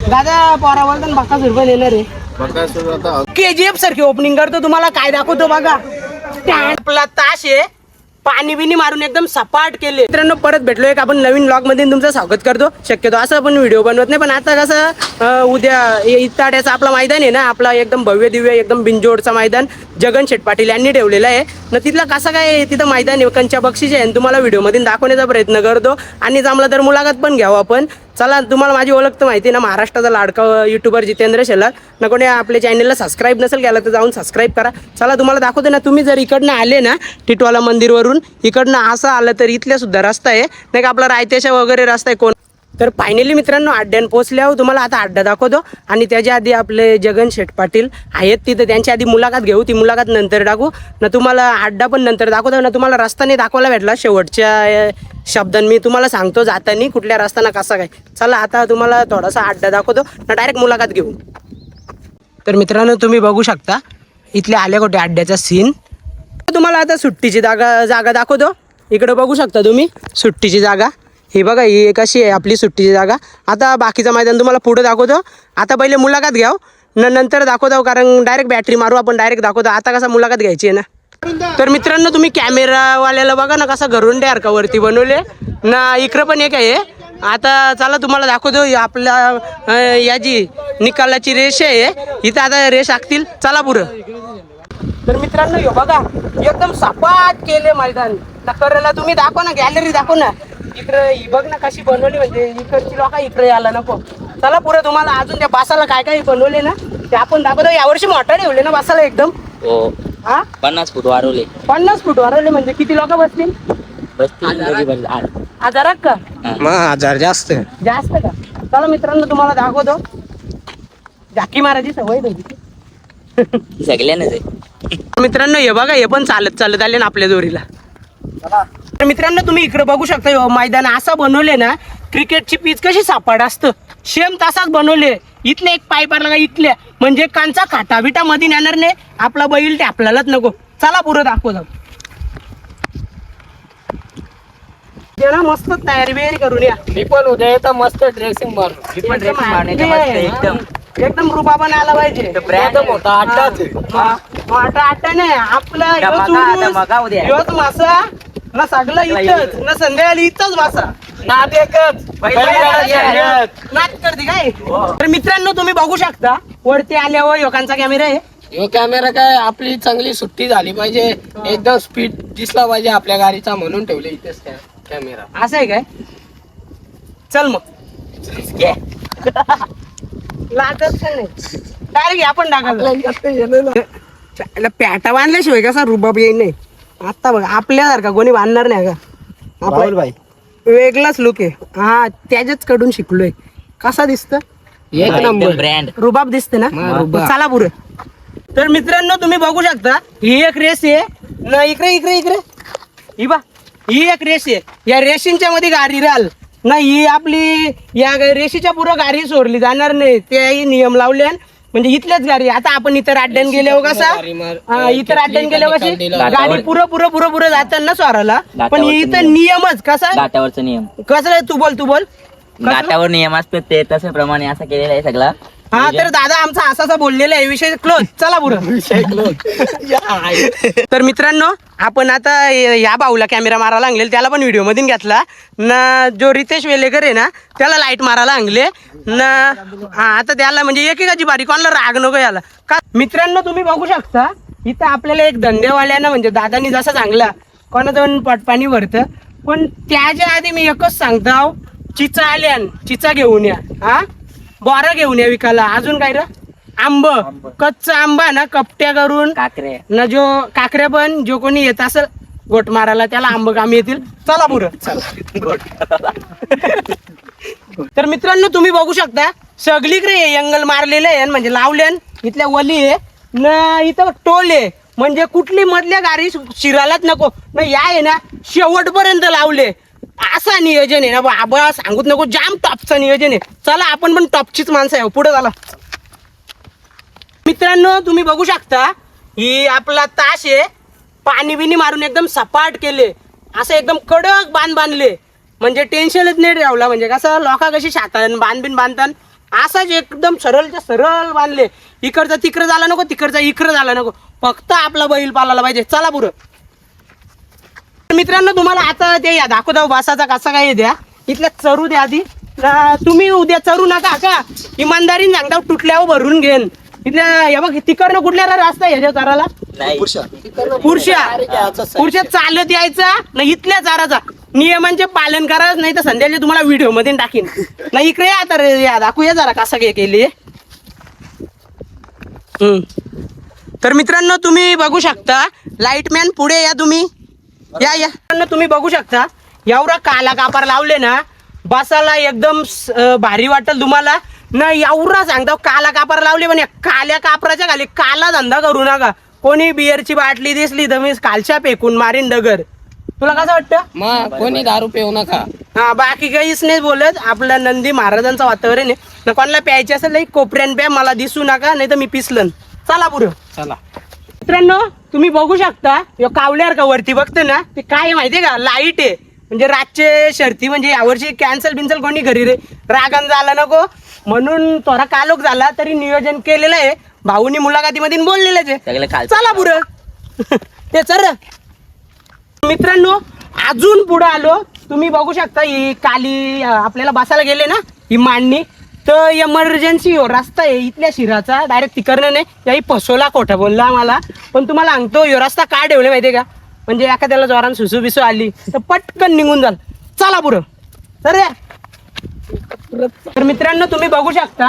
दादा पोरावर तर 52 येणार आहे. KGF सारखी ओपनिंग करतो, तुम्हाला काय दाखवतो बघा. आपला ताश आहे, पाणी बिनी मारून एकदम सपाट केले. मित्रांनो परत भेटलो एक आपण नवीन ब्लॉग मध्ये तुमचं स्वागत करतो. शक्यतो असं आपण व्हिडिओ बनवत नाही, पण आता कसं उद्या इताड्याचा आपला मैदान आहे ना, आपला एकदम भव्य दिव्य एकदम बिंजोडचा मैदान जगन शेठ पाटील यांनी ठेवलेला आहे ना. तिथला कसं काय तिथं मैदान आहे, कंच्या बक्षीस आहे, तुम्हाला व्हिडिओमध्ये दाखवण्याचा प्रयत्न करतो. आणि जमलं तर मुलाखत पण घ्यावं आपण. चला, तुम्हाला माझी ओळख तर माहिती ना, महाराष्ट्राचा लाडका युट्यूबर जितेंद्र शेलार. ना कोणी आपल्या चॅनलला सबस्क्राईब नसेल केला तर जाऊन सबस्क्राईब करा. चला तुम्हाला दाखवते ना, तुम्ही जर इकडनं आले ना टिटवाला मंदिरवरून इकडनं असं आलं तर इथल्या सुद्धा रस्ता आहे नाही का, आपला रायतेशा वगैरे रस्ता आहे कोण. तर फायनली मित्रांनो अड्ड्यान पोचल्यावर तुम्हाला आता अड्डा दाखवतो. आणि त्याच्या आधी आपले जगन शेठ पाटील आहेत तिथं, त्यांची आधी मुलाखत घेऊ, ती मुलाखत नंतर टाकू ना. तुम्हाला अड्डा पण नंतर दाखवतो ना. तुम्हाला रस्ता नाही दाखवायला भेटला, शेवटच्या शब्दांनी मी तुम्हाला सांगतो जाताना कुठल्या रस्त्यानं कसा काय. चला आता तुम्हाला थोडासा अड्डा दाखवतो ना, डायरेक्ट मुलाखत घेऊ. तर मित्रांनो तुम्ही बघू शकता इथले आल्या कुठे अड्ड्याचा सीन. तुम्हाला आता सुट्टीची जागा दाखवतो. इकडे बघू शकता तुम्ही सुट्टीची जागा, ही बघा, ही कशी आहे आपली सुट्टीची जागा. आता बाकीचं मैदान तुम्हाला पुढे दाखवतो. आता पहिले मुलाखत घ्याव नंतर दाखवतो, कारण डायरेक्ट बॅटरी मारू आपण, डायरेक्ट दाखवतो. आता कसं मुलाखत घ्यायची आहे ना. तर मित्रांनो तुम्ही कॅमेरावाल्याला बघा ना कसा घरून का वरती बनवले ना. इकडं पण एक आहे. आता चला तुम्हाला दाखवतो आपल्या याची निकालाची रेष आहे इथं. आता रेष आखतील, चला पुढं. तर मित्रांनो हे बघा एकदम सपाट केले मैदान ना. करायला तुम्ही दाखव ना, गॅलरी दाखव ना. इकडे ही बघ ना कशी बनवली, म्हणजे इकडची लोक इकडे यायला नको. चला पुढे तुम्हाला अजून त्या बासाला काय काय बनवले ना ते आपण दाखवतो. यावर्षी मोठा ठेवले ना बासाला एकदम. हो, हा 50 फूट वाढवले. 50 फूट वाढवले, म्हणजे किती लोक बसतील? 1000 का? मग 1000 जास्त जास्त का? चला मित्रांनो तुम्हाला दाखवतो. झाकी मारायची सवय होती सगळ्यांनाच आहे. मित्रांनो हे बघा, हे पण चालत चालत आले ना आपल्या दोरीला. तर मित्रांनो तुम्ही इकडे बघू शकता मैदान असं बनवले ना, क्रिकेटची पिच कशी सापाड असतं सेम तसाच बनवले. इथले एक पाय पारला का इथल्या, म्हणजे कांचा खाटा बिटा मध्ये येणार नाही. आपला बैल ते आपल्यालाच नको. चला पुढे दाखवतो ना. मस्त तयारी बियारी करून या. मी पण उद्या येतं मस्त ड्रेसिंग मारून एकदम रुबाबाने आला पाहिजे. मोठा अड्डाच आटा नाही आपला योच मासा ना, सगळं इथंच ना, संध्याकाळी इथंच मासा नाद एकच नाद करते काय. तर मित्रांनो तुम्ही बघू शकता वरती आल्यावर योकांचा कॅमेरा आहे. यो कॅमेरा काय आपली चांगली सुट्टी झाली पाहिजे, एकदम स्पीड दिसला पाहिजे आपल्या गाडीचा, म्हणून ठेवले इथेच कॅमेरा. असं आहे काय? चल मग लागत नाही डायरेक्ट आपण टाकायला पॅटा बांधल्याशिवाय कसा रुबाब येईल नाही. आता बघा आपल्यासारखा कोणी बांधणार नाही का. आपला वेगळाच लुक आहे. हा त्याच्याच कडून शिकलोय. कसा दिसत? एक नंबर ब्रँड रुबाब दिसते ना. चला पुढे. तर मित्रांनो तुम्ही बघू शकता ही एक रेस आहे ना. इकडे इकडे इकडे ही बा, ही एक रेस आहे. या रेसिंगच्या मध्ये गाडी राहिल ना. ही आपली या रेषेच्या पुढं गाडी सोडली जाणार नाही, तेही नियम लावले. म्हणजे इथल्याच गाडी. आता आपण इतर अड्ड्यान गेल्यावर कसा, इतर अड्ड्यान गेल्यावर कशी गाडी पुरं जाताना स्वराला, पण इथं नियमच कसा घाटावरचा नियम. कसं तू बोल घाटावर नियम असतो ते तसं प्रमाणे असं केलेलं आहे सगळं. हा तर दादा आमचा असा बोललेला आहे. विषय क्लोज. चला पुढं. तर मित्रांनो आपण आता या भाऊला कॅमेरा मारायला लागले, त्याला पण व्हिडिओ मधून घेतला ना. जो रितेश वेलेकर आहे ना त्याला लाईट मारायला लागले ना. हा आता त्याला म्हणजे एकेकाची बारी, कोणाला राग नको याला का. मित्रांनो तुम्ही बघू शकता इथं आपल्याला एक धंदेवाल्यानं म्हणजे दादानी जसा चांगला कोणाचं पटपाणी भरतं, पण त्याच्या आधी मी एकच सांगतो, चिचा आल्यान चिचा घेऊन या. हा बोरा घेऊन या विकायला. अजून काय रे? आंब, कच्चा आंबा ना कपट्या करून काकरे ना, जो काकऱ्या पण जो कोणी येत असेल गोट मारायला त्याला आंब कामी येतील. चला पुढं. तर मित्रांनो तुम्ही बघू शकता सगळीकडे अँगल मारलेले आहे, म्हणजे लावल्यान इथल्या वली आहे ना. इथं टोल आहे, म्हणजे कुठली मधल्या गाडी शिरायलाच नको ना. या आहे ना शेवटपर्यंत लावले. असा नियोजन आहे ना बाबा, सांगूच नको. जाम टॉपचं नियोजन आहे. चला आपण पण टॉपचीच माणसं आहे. पुढे झाला. मित्रांनो तुम्ही बघू शकता ही आपला ताश आहे. पाणी बिनी मारून एकदम सपाट केले, असं एकदम कडक बांधले, म्हणजे टेन्शनच नाही ठेवला. म्हणजे कसं लोका कशी शातान बांधतात असाच एकदम सरळच्या सरळ बांधले. इकडचं तिकडं झालं नको, तिकडचं इकडं झालं नको, फक्त आपला बैल पालायला पाहिजे. चला पुरं. मित्रांनो तुम्हाला आता ते या दाखवतो वासाचा कसा काय द्या. इथल्या चरू द्या आधी. तुम्ही उद्या चरू नका का, इमानदारीने सांगता तुटल्यावर भरून घेन. इथल्या हे बघ तिकडनं कुठल्या रस्ता ह्याच्या चाराला पुरुषा चालत यायचा नाही. इथल्या चाराचा नियमांचे पालन करा, नाही तर संध्याकाळी तुम्हाला व्हिडिओ मध्ये टाकीन. नाही इकडे या तर या दाखवूया जरा कसं काय केली. तर मित्रांनो तुम्ही बघू शकता, लाईटमॅन पुढे या तुम्ही. या तुम्ही बघू शकता एवढा काला कापर लावले ना, बसाला एकदम भारी वाटेल तुम्हाला ना. एवढा सांगतो काला कापर लावले, पण या काल्या कापराच्या खाली काला धंदा करू नका. कोणी बिअरची बाटली दिसली तर मी कालच्या फेकून मारीन दगड. तुला कसं वाटतं? मग कोणी दारू पिऊ नका. हा बाकी काहीच नाही बोलत. आपल्या नंदी महाराजांचं वातावरण आहे ना. कोणाला प्यायचे असेल नाही कोपऱ्यान प्या, मला दिसू नका नाही तर मी पिसलन. चला पुढं. चला मित्रांनो तुम्ही बघू शकता कावल्यावर का वरती बघते ना, ते काय माहितीये का, लाईट आहे. म्हणजे रातचे शर्ती म्हणजे यावर्षी कॅन्सल बिन्सल कोणी घरी रे रागण झाला नको म्हणून थोडा कालोख झाला तरी नियोजन केलेलं आहे. भाऊनी मुलाखतीमध्ये बोललेलंच आहे. चला पुढं. ते चल. मित्रांनो अजून पुढे आलो. तुम्ही बघू शकता ही काली आपल्याला बसायला गेले ना, ही मांडणी तर एमर्जन्सी हो रस्ता आहे इथल्या शिराचा. डायरेक्ट तिकडनं नाही, याही फसवला खोटा बोलला आम्हाला. पण तुम्हाला सांगतो यो रस्ता का ठेवले माहितीये का, म्हणजे एखाद्याला जोरान सुसू बिसू आली तर पटकन निघून जाल. चला पुढं. तर मित्रांनो तुम्ही बघू शकता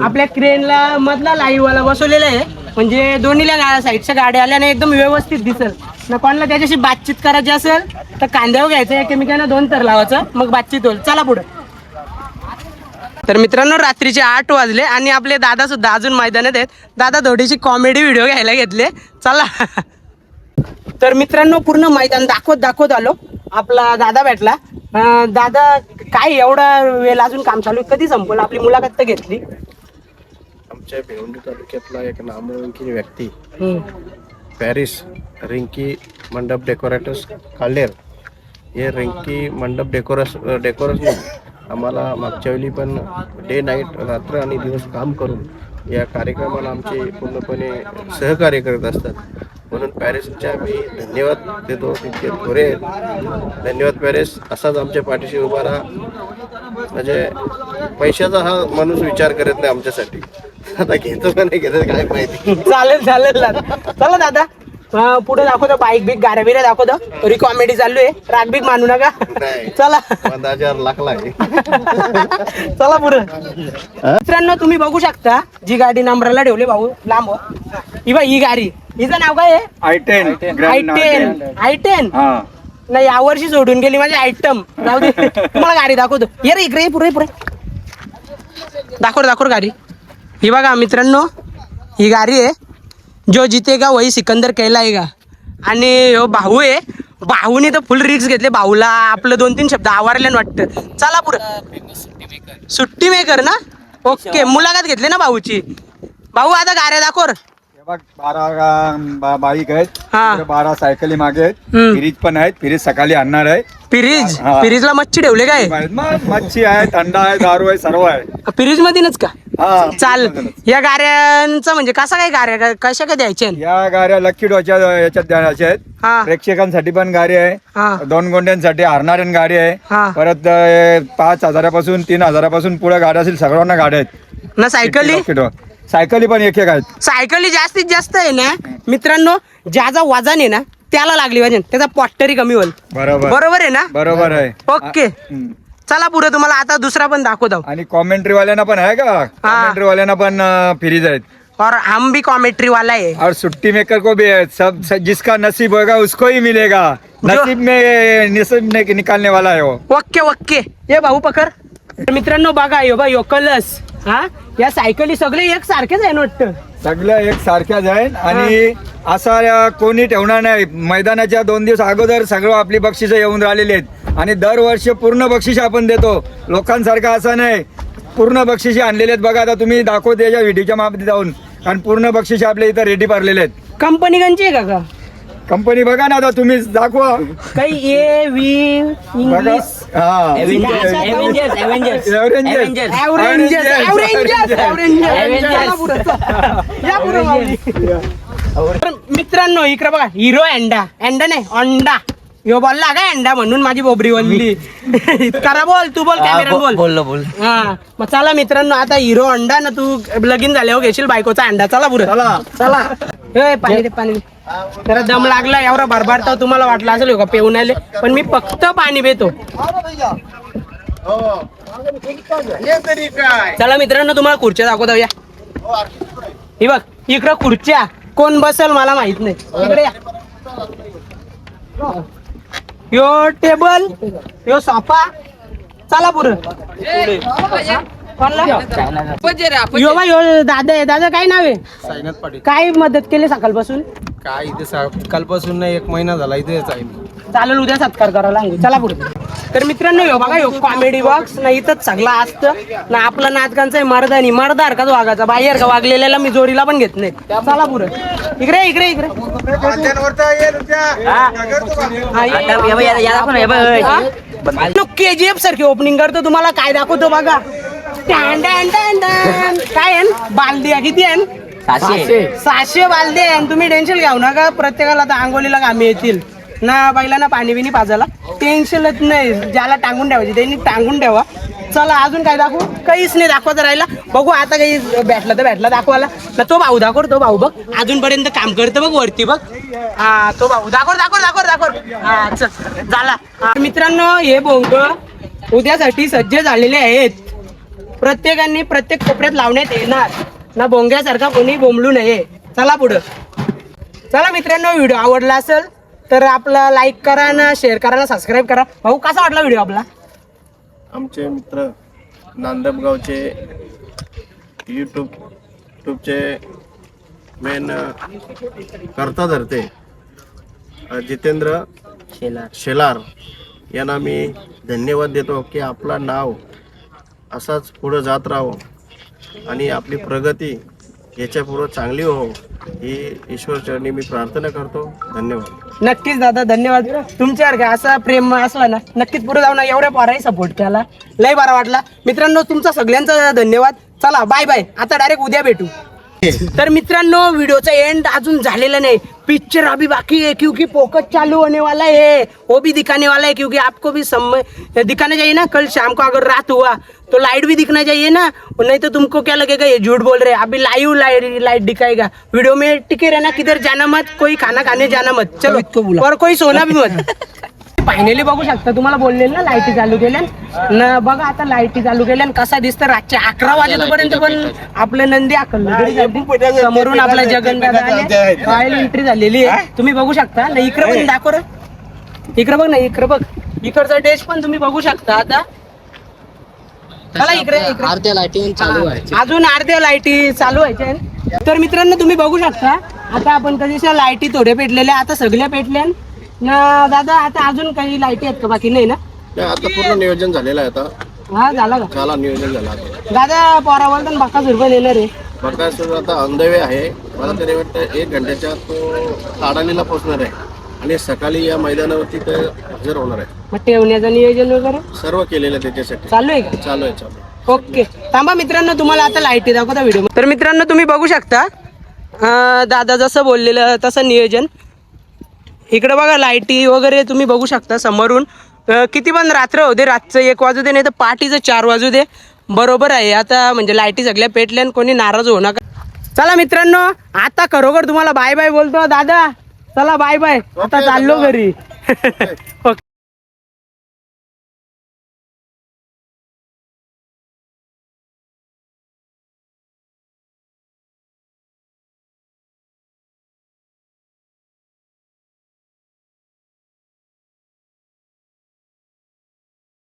आपल्या क्रेनला मधला लाईव्ह वाला बसवलेला आहे. म्हणजे दोन्हीला साईडच्या गाड्या आल्याने एकदम व्यवस्थित दिसेल ना. कोणाला त्याच्याशी बातचीत करायची असेल तर कांद्यावर घ्यायचं, एकमेकांना 2 तर लावायचं, मग बातचीत होईल. चला पुढं. तर मित्रांनो रात्रीचे 8 वाजले आणि आपले दादा सुद्धा अजून मैदानात आहेत. दादा थोडीशी कॉमेडी व्हिडिओ घ्यायला घेतले. चला. तर मित्रांनो पूर्ण मैदान दाखवत आलो. आपला दादा भेटला. दादा काय एवढा वेळ अजून काम चालू आहे, कधी संपलं? आपली मुलाखत तर घेतली. आमच्या भिवंडी तालुक्यातला एक नामवंत व्यक्ती पॅरिस रिंकी मंडप डेकोरेटर्स काल्हेर, हे रिंकी मंडप डेकोरेशन आम्हाला मागच्या वेळी पण डे नाईट रात्र आणि दिवस काम करून या कार्यक्रमाला आमचे पूर्णपणे सहकार्य करत असतात. म्हणून पॅरिसच्या मी धन्यवाद देतो. तितके थोडे धन्यवाद पॅरिस. असाच आमच्या पाठीशी उभा राहा. म्हणजे पैशाचा हा माणूस विचार करत नाही आमच्यासाठी. आता घेतो का नाही घेतो काय माहिती. चालेल चला दादा. पुढे दाखवतो बाईक बिक गाड्या बिऱ्या दाखवतो. तरी कॉमेडी चालू आहे, राग बिग मानू नका. चला 15,000 लाखला आहे. चला पुढे. मित्रांनो तुम्ही बघू शकता जी गाडी नंबरला ठेवली भाऊ लांब ही गाडी, हिचं नाव काय आहे? I10 नाही यावर्षी सोडून गेली माझी आयटम. जाऊ दे तुम्हाला गाडी दाखवतो. ये रे इकडे पुढे दाखव गाडी. ही बघा मित्रांनो ही गाडी आहे. जो जितेगा वही सिकंदर कहलाएगा. आणि हो भाऊ आहे. भाऊने तर फुल रिक्स घेतले. भाऊला आपलं 2-3 शब्द आवारले वाटतं. चला पुढं. सुट्टी मेकर ना. ओके मुलाखत घेतली ना भाऊची. भाऊ आता गाड्या दाखव. 12 बाईक आहेत, हा. 12 सायकली मागे आहेत. फिरीज पण आहेत. फिरीज सकाळी आणणार आहे. फिरीजला मच्छी ठेवले काय? मच्छी आहे, थंडा आहे, दारू आहे, सर्व आहे. फिरीज मधूनच का? हा चाल. या गाड्यांचं म्हणजे कसा काय गाड्या कशा काय द्यायच्या? या गाड्या लक्की डोच्या याच्यात द्यायच्या आहेत. हा. प्रेक्षकांसाठी पण गाडी हा. आहे. 2 गोंड्यांसाठी हरणाऱ्यां गाडी आहे. हा. परत 5,000पासून 3,000पासून पुढे गाड्या असतील, सगळ्यांना गाड्या आहेत. ना सायकली सायकली पण एक आहेत. सायकली जास्तीत जास्त आहे ना मित्रांनो, ज्याचा वजन आहे ना त्याला लागली वजन, त्याचा पॉस्टरी कमी होईल. बरोबर आहे ना? बरोबर आहे. ओके चला पुढे. तुम्हाला आता दुसरा पण दाखवतो. आणि कॉमेंट्री वाल्यांना पण आहे का? कॉमेंट्री वाल्यांना पण फ्रीज आहेत. और हम भी कॉमेंट्री वाला है. और छुट्टी मेकर को भी है. सब जिसका नसीब होगा उसको ही मिलेगा. नसीब में निकालने वाला है वो. ओके ये भाऊ पकड. मित्रांनो बघा यो कलस. हा या सायकली सगळे एक सारखेच आहे वाटतं. सगळ्या एक सारख्याच आहेत. आणि असा कोणी ठेवणार नाही. मैदानाच्या 2 दिवस अगोदर सगळं आपली बक्षिसं येऊन राहिलेली आहेत. आणि दरवर्षी पूर्ण बक्षिस आपण देतो. लोकांसारखं असं नाही, पूर्ण बक्षिसे आणलेले आहेत. बघा आता तुम्ही दाखवते याच्या व्हिडिओच्या मागे जाऊन. कारण पूर्ण बक्षिसे आपल्या इथं रेडी भरलेले आहेत. कंपनी कंची आहे का? कंपनी बघा ना आता तुम्ही दाखवा. काही ए व्ही इंग्लिश हा. Avengers. Avengers. तर मित्रांनो इकडे बघा हिरो अँडा नाही अंडा यो बोलला का अंडा म्हणून माझी बोबरी बोलली करा बोल तू बोल कॅमेरा बोल बोल हा मग चला मित्रांनो आता हिरो अंडा ना तू लगीन झाल्यावर घेशील बायकोचा अंडा चला पुढे चला ए पाणी दे पाणी दे जरा दम लागला एवढा भरभरता तुम्हाला वाटलं असेल का पेऊन आले पण मी फक्त पाणी पितो चला मित्रांनो तुम्हाला खुर्च्या दाखवतो या ही बघ इकडं खुर्च्या कोण बसल मला माहित नाही इकडे या यो टेबल यो सोफा चला पुढं यो बा यो दादा आहे दादा काय नाव आहे साईनाथ पाटील. काय मदत केली सकाळपासून काय इथे कालपासून एक महिना झाला इथेच आहे. चालेल उद्या सत्कार करावा लागेल चला पुढे तर मित्रांनो यो बघा यो कॉमेडी बॉक्स ना इथंच सगळं असतं ना आपला नाचगांचा आहे मर्दानी मर्दार का वागाचा बाहेर का वागलेल्याला मी जोडीला पण घेत नाही चला पुढे इकडे इकडे इकडे KGF सारखी ओपनिंग करतो तुम्हाला काय दाखवतो बघा टॅन टॅन टॅन टॅन. काय आहे बालदी आहे किती आहे 700 बालदी आहे तुम्ही टेन्शन घेऊ नका प्रत्येकाला आता आंघोलीला कामे येतील ना बैलांना पाणी बिनी पाजायला टेन्शनच नाही ज्याला टांगून ठेवायची त्यांनी टांगून ठेवा चला अजून काय दाखवू काहीच नाही दाखवायचं राहिला बघू आता काही भेटला तर भेटला दाखवायला ना तो भाऊ दाखव तो भाऊ बघ अजूनपर्यंत काम करतो बघ वरती बघ हा तो भाऊ दाखव हा चल झाला मित्रांनो हे भोंग उद्यासाठी सज्ज झालेले आहेत प्रत्येकाने प्रत्येक कोपऱ्यात लावण्यात येणार ना भोंग्यासारखा कोणी बोंबलू नये चला पुढं चला मित्रांनो व्हिडिओ आवडला असेल तर आपला लाईक करा ना शेअर करा ना सबस्क्राईब करा भाऊ कसा वाटला व्हिडिओ आपला आमचे मित्र नांदबगावचे यूट्यूबचे मेन करता धरते जितेंद्र शेलार यांना मी धन्यवाद देतो की आपला नाव असाच पुढं जात राहो आणि आपली प्रगती याच्या पुढं चांगली हो ही ईश्वर चरणी मी प्रार्थना करतो धन्यवाद नक्कीच दादा धन्यवाद तुमच्यावर काय असा प्रेम असला ना नक्कीच पुढे जाऊन एवढ्या पोराही सपोर्ट केला लय बरा वाटला मित्रांनो तुमचा सगळ्यांचा धन्यवाद चला बाय बाय आता डायरेक्ट उद्या भेटू तर मित्रांनो वीडियोचा एंड अजून झालेला नहीं पिक्चर अभी बाकी है क्योंकि फोकस चालू होने वाला है वो भी दिखाने वाला है क्योंकि आपको भी समय दिखाना चाहिए ना कल शाम को अगर रात हुआ तो लाइट भी दिखना चाहिए ना नहीं तो तुमको क्या लगेगा ये झूठ बोल रहे हैं अभी लाइव लाइट दिखाएगा वीडियो में टिके रहना किधर जाना मत कोई खाना खाने जाना मत चलो और कोई सोना भी मत फायनली बघू शकता तुम्हाला बोललेलं ना लाईटी चालू केल्या ना बघा आता लाईटी चालू केल्या कसा दिसतं रातच्या 11 वाजेपर्यंत पण आपलं नंदी अकल समोरून आपला जगन्नाथ रॉयल एंट्री झालेली आहे तुम्ही बघू शकता ना इकडे पण दाखव रे इकडे बघ ना इकडे बघ इकडचा टेस्ट पण तुम्ही बघू शकता आता चला इकडे अर्ध्या लाईटी चालू आहे अजून अर्ध्या लाईटी चालू व्हायच्या तर मित्रांनो तुम्ही बघू शकता आता आपण कधीच्या लाईटी थोड्या पेटलेल्या आता सगळ्या पेटल्या ना दादा आता अजून काही लाईटी आहेत का बाकी नाही ना आता पूर्ण नियोजन झालेलं आहे आता हा झाला का झाला नियोजन झाला आता दादा पोरावर पण 52 रुपये नेणार आहे बकासूर आता अंधवे आहे मला तरी वाटतं 1 घंट्याच्या तो ताडालीला पोहोचणार आहे आणि सकाळी या मैदानावरती ते हजर होणार आहे मग ठेवण्याचं नियोजन वगैरे सर्व केलेलं त्याच्यासाठी चालू आहे का चालू आहे ओके थांबा मित्रांनो तुम्हाला आता लाईटी दाखवता व्हिडिओ तर मित्रांनो तुम्ही बघू शकता दादा जसं बोललेलं तसं नियोजन इकडे बघा लाईटी वगैरे तुम्ही बघू शकता समोरून किती पण रात्र होते रातचं 1 वाजू दे नाही तर पाठीचं 4 वाजू दे बरोबर आहे आता म्हणजे लाईटी सगळ्या पेटल्या आणि कोणी नाराज होऊ नका चला मित्रांनो आता खरोखर तुम्हाला बाय बाय बोलतो दादा चला बाय बाय आता चाललो घरी ओके